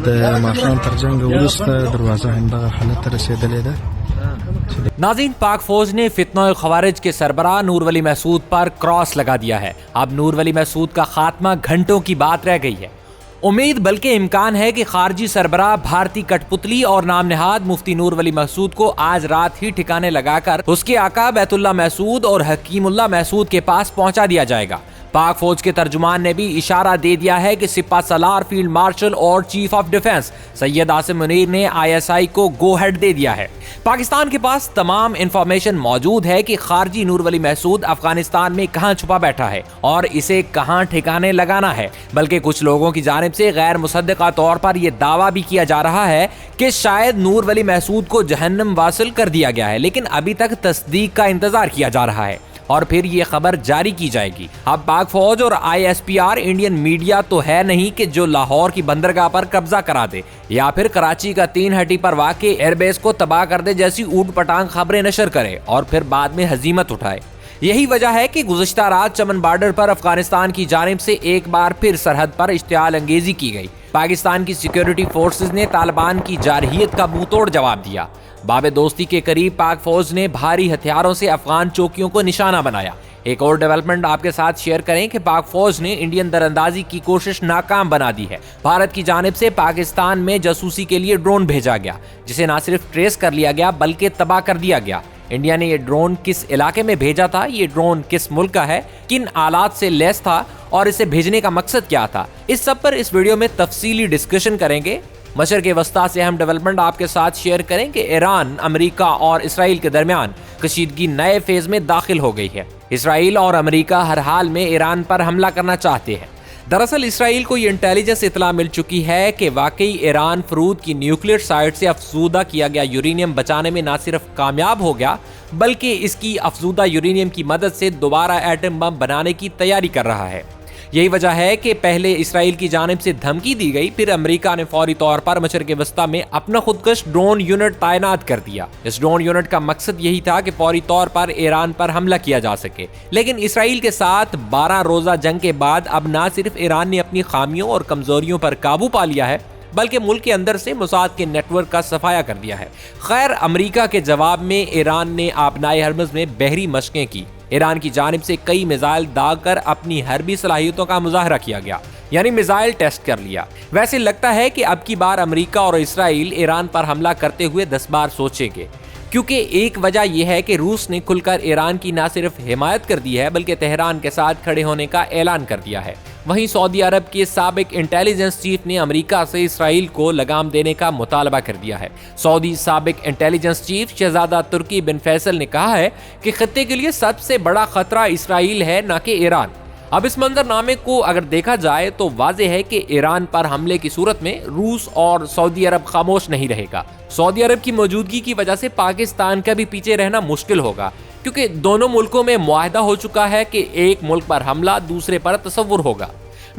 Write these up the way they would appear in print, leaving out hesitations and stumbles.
ماښام تر جنگ وروسته دروازه همدغه حالت ته رسیدلې ده. ناظرین، پاک فوج نے فتنہ خوارج کے سربراہ نور ولی محسود پر کراس لگا دیا ہے. اب نور ولی محسود کا خاتمہ گھنٹوں کی بات رہ گئی ہے. امید بلکہ امکان ہے کہ خارجی سربراہ بھارتی کٹ پتلی اور نام نہاد مفتی نور ولی محسود کو آج رات ہی ٹھکانے لگا کر اس کے آقا بیت اللہ محسود اور حکیم اللہ محسود کے پاس پہنچا دیا جائے گا. پاک فوج کے ترجمان نے بھی اشارہ دے دیا ہے کہ سپہ سالار فیلڈ مارشل اور chief of defence Syed Asim Munir نے ISI کو گو ہیڈ دے دیا ہے. پاکستان کے پاس تمام انفارمیشن موجود ہے کہ خارجی نور ولی محسود افغانستان میں کہاں چھپا بیٹھا ہے اور اسے کہاں ٹھکانے لگانا ہے. بلکہ کچھ لوگوں کی جانب سے غیر مصدقہ طور پر یہ دعویٰ بھی کیا جا رہا ہے کہ شاید نور ولی محسود کو جہنم واصل کر دیا گیا ہے، لیکن ابھی تک تصدیق کا انتظار کیا جا رہا ہے اور پھر یہ خبر جاری کی جائے گی. اب پاک فوج اور ISPR انڈین میڈیا تو ہے نہیں کہ جو لاہور کی بندرگاہ پر قبضہ کرا دے یا پھر کراچی کا 3 ہٹی پر واقع ایئر بیس کو تباہ کر دے جیسی اوٹ پٹانگ خبریں نشر کرے اور پھر بعد میں ہزیمت اٹھائے. یہی وجہ ہے کہ گزشتہ رات چمن بارڈر پر افغانستان کی جانب سے ایک بار پھر سرحد پر اشتعال انگیزی کی گئی. پاکستان کی سیکیورٹی فورسز نے طالبان کی جارحیت کا منہ توڑ جواب دیا. باب دوستی کے قریب پاک فوج نے بھاری ہتھیاروں سے افغان چوکیوں کو نشانہ بنایا. ایک اور ڈیولپمنٹ آپ کے ساتھ شیئر کریں کہ پاک فوج نے انڈین دراندازی کی کوشش ناکام بنا دی ہے. بھارت کی جانب سے پاکستان میں جاسوسی کے لیے ڈرون بھیجا گیا جسے نہ صرف ٹریس کر لیا گیا بلکہ تباہ کر دیا گیا. انڈیا نے یہ ڈرون کس علاقے میں بھیجا تھا، یہ ڈرون کس ملک کا ہے، کن آلات سے لیس تھا اور اسے بھیجنے کا مقصد کیا تھا، اس سب پر اس ویڈیو میں تفصیلی ڈسکشن کریں گے. مشرق وسطیٰ سے اہم ڈیولپمنٹ آپ کے ساتھ شیئر کریں کہ ایران، امریکہ اور اسرائیل کے درمیان کشیدگی نئے فیز میں داخل ہو گئی ہے. اسرائیل اور امریکہ ہر حال میں ایران پر حملہ کرنا چاہتے ہیں. دراصل اسرائیل کو یہ انٹیلیجنس اطلاع مل چکی ہے کہ واقعی ایران فرود کی نیوکلیئر سائٹ سے افزودہ کیا گیا یورینیم بچانے میں نہ صرف کامیاب ہو گیا بلکہ اس کی افزودہ یورینیم کی مدد سے دوبارہ ایٹم بم بنانے کی تیاری کر رہا ہے. یہی وجہ ہے کہ پہلے اسرائیل کی جانب سے دھمکی دی گئی، پھر امریکہ نے فوری طور پر مشرق وسطیٰ میں اپنا خودکش ڈرون یونٹ تعینات کر دیا. اس ڈرون یونٹ کا مقصد یہی تھا کہ فوری طور پر ایران پر حملہ کیا جا سکے. لیکن اسرائیل کے ساتھ 12 روزہ جنگ کے بعد اب نہ صرف ایران نے اپنی خامیوں اور کمزوریوں پر قابو پا لیا ہے بلکہ ملک کے اندر سے موساد کے نیٹ ورک کا صفایا کر دیا ہے. خیر، امریکہ کے جواب میں ایران نے آبنائے ہرمز میں بحری مشقیں کی. ایران کی جانب سے کئی میزائل داغ کر اپنی حربی صلاحیتوں کا مظاہرہ کیا گیا، یعنی میزائل ٹیسٹ کر لیا. ویسے لگتا ہے کہ اب کی بار امریکہ اور اسرائیل ایران پر حملہ کرتے ہوئے 10 بار سوچیں گے، کیونکہ ایک وجہ یہ ہے کہ روس نے کھل کر ایران کی نہ صرف حمایت کر دی ہے بلکہ تہران کے ساتھ کھڑے ہونے کا اعلان کر دیا ہے. وہیں سعودی عرب کے سابق انٹیلیجنس چیف نے امریکہ سے اسرائیل کو لگام دینے کا مطالبہ کر دیا ہے. سعودی سابق انٹیلیجنس چیف شہزادہ ترکی بن فیصل نے کہا ہے کہ خطے کے لیے سب سے بڑا خطرہ اسرائیل ہے، نہ کہ ایران. اب اس منظر نامے کو اگر دیکھا جائے تو واضح ہے کہ ایران پر حملے کی صورت میں روس اور سعودی عرب خاموش نہیں رہے گا. سعودی عرب کی موجودگی کی وجہ سے پاکستان کا بھی پیچھے رہنا مشکل ہوگا، کیونکہ دونوں ملکوں میں معاہدہ ہو چکا ہے کہ ایک ملک پر حملہ دوسرے پر تصور ہوگا.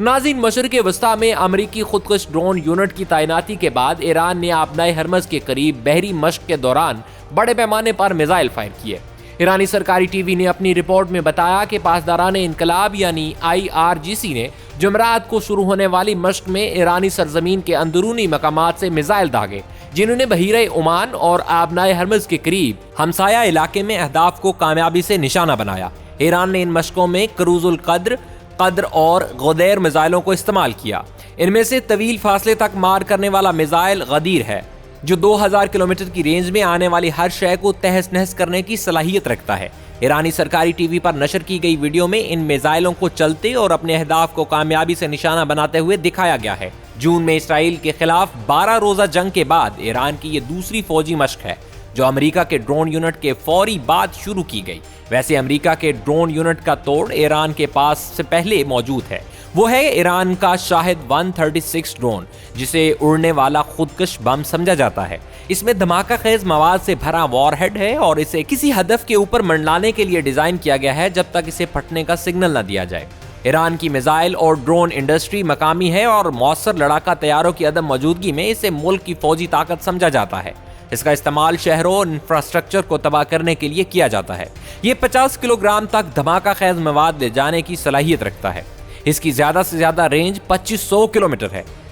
ناظرین، مشرق وسطیٰ میں امریکی خودکش ڈرون یونٹ کی تعیناتی کے بعد ایران نے آبنائے ہرمز کے قریب بحری مشق کے دوران بڑے پیمانے پر میزائل فائر کیے. ایرانی سرکاری ٹی وی نے اپنی رپورٹ میں بتایا کہ پاسداران انقلاب یعنی IRGC نے جمعرات کو شروع ہونے والی مشق میں ایرانی سرزمین کے اندرونی مقامات سے میزائل داغے، جنہوں نے بحیرہ عمان اور آبنائے ہرمز کے قریب ہمسایہ علاقے میں اہداف کو کامیابی سے نشانہ بنایا. ایران نے ان مشقوں میں کروز القدر، قدر اور غدیر میزائلوں کو استعمال کیا. ان میں سے طویل فاصلے تک مار کرنے والا میزائل غدیر ہے، جو 2000 کلومیٹر کی رینج میں آنے والی ہر شے کو تہس نہس کرنے کی صلاحیت رکھتا ہے. ایرانی سرکاری ٹی وی پر نشر کی گئی ویڈیو میں ان میزائلوں کو چلتے اور اپنے اہداف کو کامیابی سے نشانہ بناتے ہوئے دکھایا گیا ہے. جون میں اسرائیل کے خلاف 12 روزہ جنگ کے بعد ایران کی یہ دوسری فوجی مشق ہے جو امریکہ کے ڈرون یونٹ کے فوری بعد شروع کی گئی. ویسے امریکہ کے ڈرون یونٹ کا توڑ ایران کے پاس سے پہلے موجود ہے. وہ ہے ایران کا شاہد 136 ڈرون، جسے اڑنے والا خودکش بم سمجھا جاتا ہے. اس میں دھماکہ خیز مواد سے بھرا وار ہیڈ ہے اور اسے کسی ہدف کے اوپر منڈلانے کے لیے ڈیزائن کیا گیا ہے جب تک اسے پھٹنے کا سگنل نہ دیا جائے. ایران کی میزائل اور ڈرون انڈسٹری مقامی ہے اور مؤثر لڑاکا طیاروں کی عدم موجودگی میں اسے ملک کی فوجی طاقت سمجھا جاتا ہے. اس کا استعمال شہروں اور انفراسٹرکچر کو تباہ کرنے کے لیے کیا جاتا ہے. یہ 50 کلو گرام تک دھماکہ خیز مواد لے جانے کی صلاحیت رکھتا ہے. اس کی زیادہ سے زیادہ رینج 2500 کلومیٹر ہے.